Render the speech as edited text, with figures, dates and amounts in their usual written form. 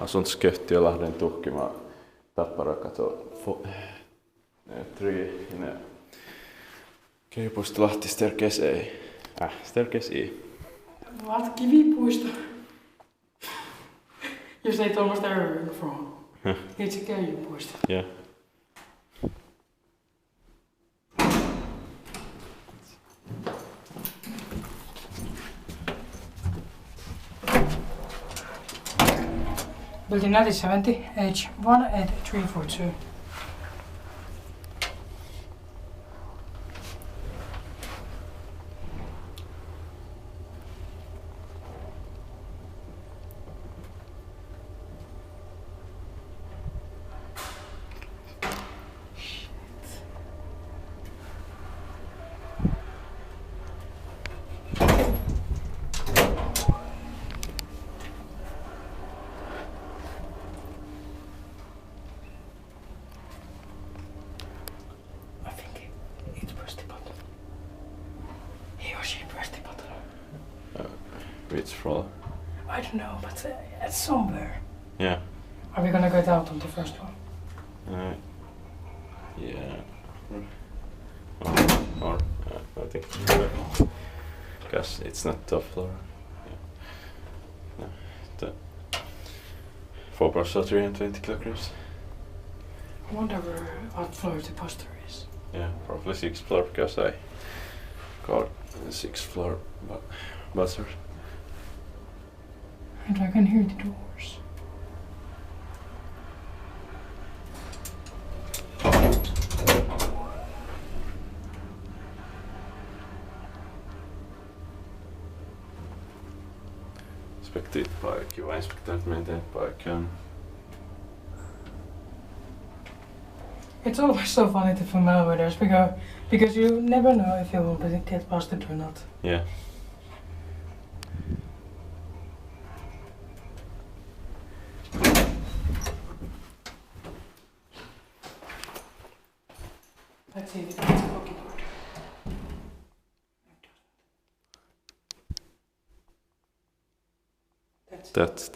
asun Lahden tuhkima Tapparakatu 3 in Keijupuisto Lahti staircase A. Staircase E. Wat? Keijupuisto? You say almost everywhere from. It's a Keijupuisto. Yeah. Built in 1970, age 18342. Which floor? I don't know, but it's somewhere. Yeah. Are we gonna get out on the first one? Yeah. Or I think because it's not top floor. Yeah. No, 4 plus 320 kilograms. I wonder what floor the poster is. Yeah, probably 6th floor because I got 6th floor buzzer. And I can hear the doors. Inspektit paikki vai inspektoit meidän paikkaan? It's always so funny to film elevators because you never know if you will get busted or not. Yeah. Let's see if it has a pocket board. That's